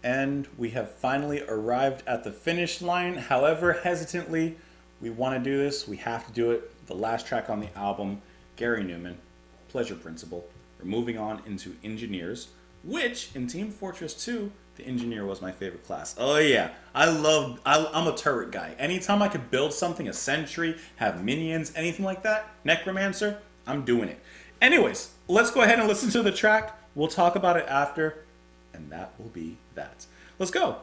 And we have finally arrived at the finish line. However hesitantly we want to do this, we have to do it. The last track on the album, Gary Numan, Pleasure Principle. We're moving on into Engineers, which in Team Fortress 2, the Engineer was my favorite class. Oh yeah, I'm a turret guy. Anytime I could build something, a sentry, have minions, anything like that, Necromancer, I'm doing it. Anyways, let's go ahead and listen to the track. We'll talk about it after, and that will be that. Let's go.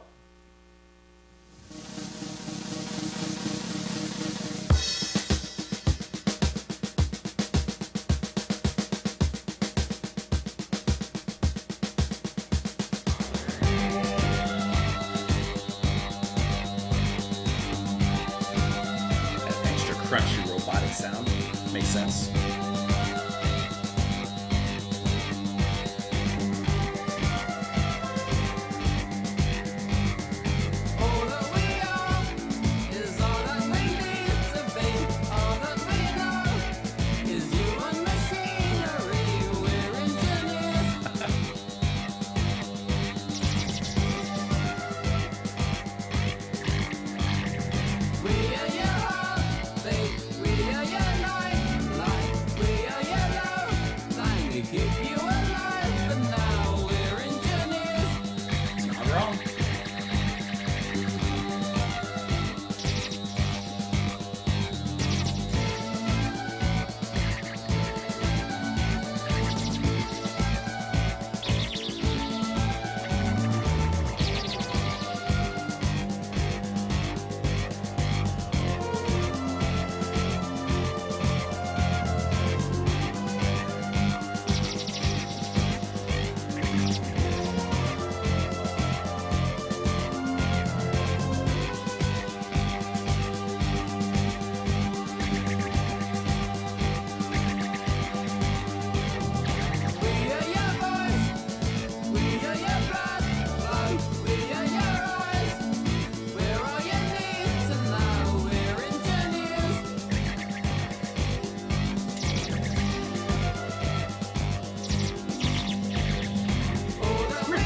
That extra crunchy robotic sound makes sense.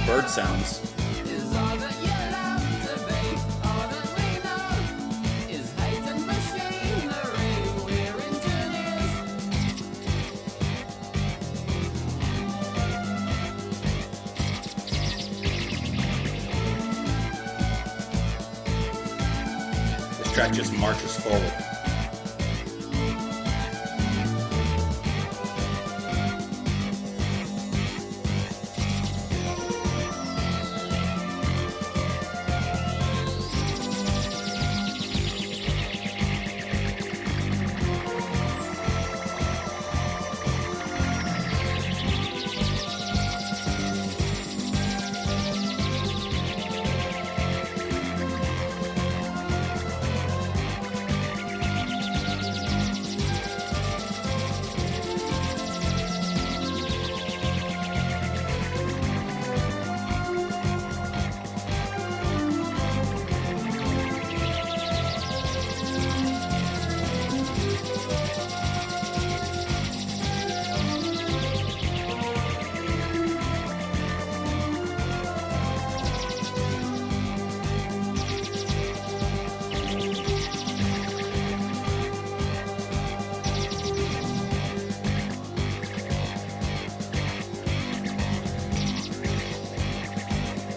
Bird sounds. This track just marches forward.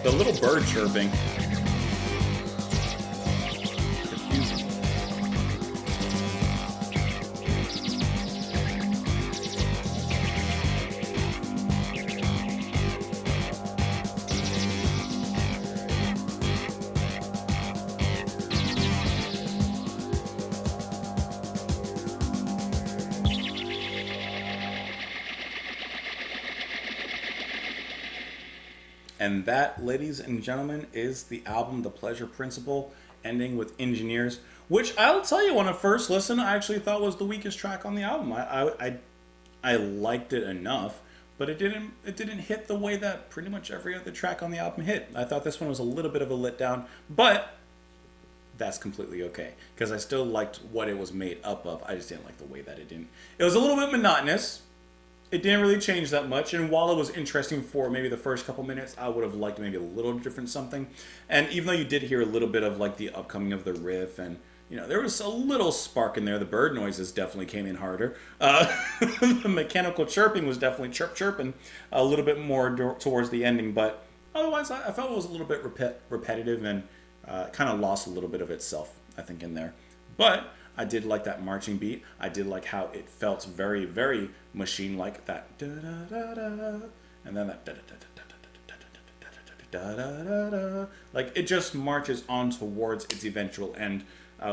The little bird chirping. Confusing. And that, ladies and gentlemen, is the album The Pleasure Principle, ending with Engineers, which I'll tell you, when I first listened, I actually thought was the weakest track on the album. I liked it enough, but it didn't hit the way that pretty much every other track on the album hit. I thought this one was a little bit of a letdown, but that's completely okay, because I still liked what it was made up of. I just didn't like the way that it didn't. It was a little bit monotonous, It didn't really change that much, and while it was interesting for maybe the first couple minutes, I would have liked maybe a little different something. And even though you did hear a little bit of like the upcoming of the riff, and there was a little spark in there. The bird noises definitely came in harder. The mechanical chirping was definitely chirping a little bit more towards the ending, but otherwise, I felt it was a little bit repetitive and kind of lost a little bit of itself, I think, in there. But I did like that marching beat. I did like how it felt very, very machine-like. That da da da da, and then that da da da da da da da da da. Like it just marches on towards its eventual end,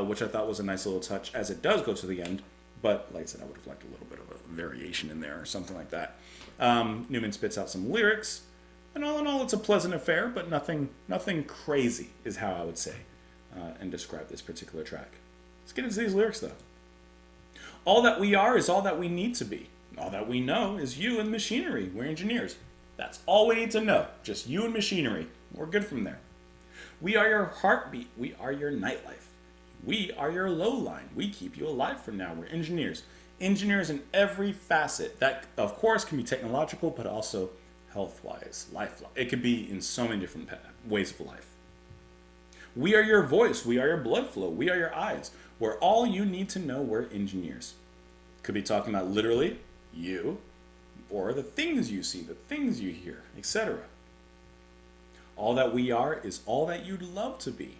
which I thought was a nice little touch as it does go to the end. But like I said, I would have liked a little bit of a variation in there or something like that. Numan spits out some lyrics, and all in all, it's a pleasant affair, but nothing crazy is how I would say and describe this particular track. Let's get into these lyrics, though. All that we are is all that we need to be. All that we know is you and machinery. We're engineers. That's all we need to know. Just you and machinery. We're good from there. We are your heartbeat. We are your nightlife. We are your low line. We keep you alive for now. We're engineers. Engineers in every facet. That, of course, can be technological, but also health-wise, life. It could be in so many different ways of life. We are your voice. We are your blood flow. We are your eyes. We're all you need to know. We're engineers. Could be talking about literally you, or the things you see, the things you hear, etc. All that we are is all that you'd love to be.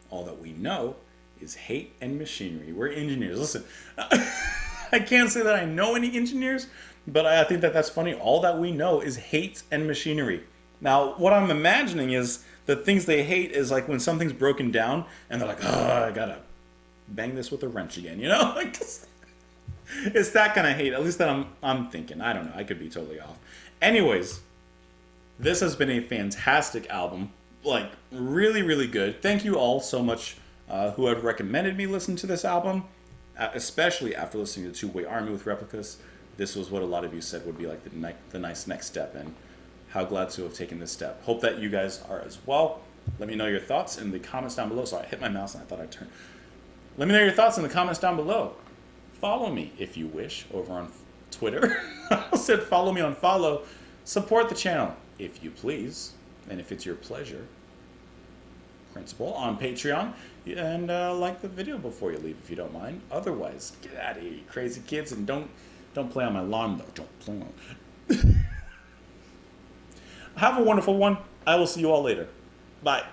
All that we know is hate and machinery. We're engineers. Listen, I can't say that I know any engineers, but I think that that's funny. All that we know is hate and machinery. Now, what I'm imagining is the things they hate is like when something's broken down and they're like, oh, I gotta bang this with a wrench again, Like, it's that kind of hate. At least that I'm thinking. I don't know. I could be totally off. Anyways, this has been a fantastic album. Like, really, really good. Thank you all so much who have recommended me listen to this album, especially after listening to Two-Way Army with Replicas. This was what a lot of you said would be like the nice next step, and how glad to have taken this step. Hope that you guys are as well. Let me know your thoughts in the comments down below. So I hit my mouse and I thought I'd turn. Let me know your thoughts in the comments down below. Follow me, if you wish, over on Twitter. I said follow me on follow. Support the channel, if you please, and if it's your pleasure. Principal on Patreon. And like the video before you leave, if you don't mind. Otherwise, get out of here, you crazy kids, and don't play on my lawn, though. Don't play on. Have a wonderful one. I will see you all later. Bye.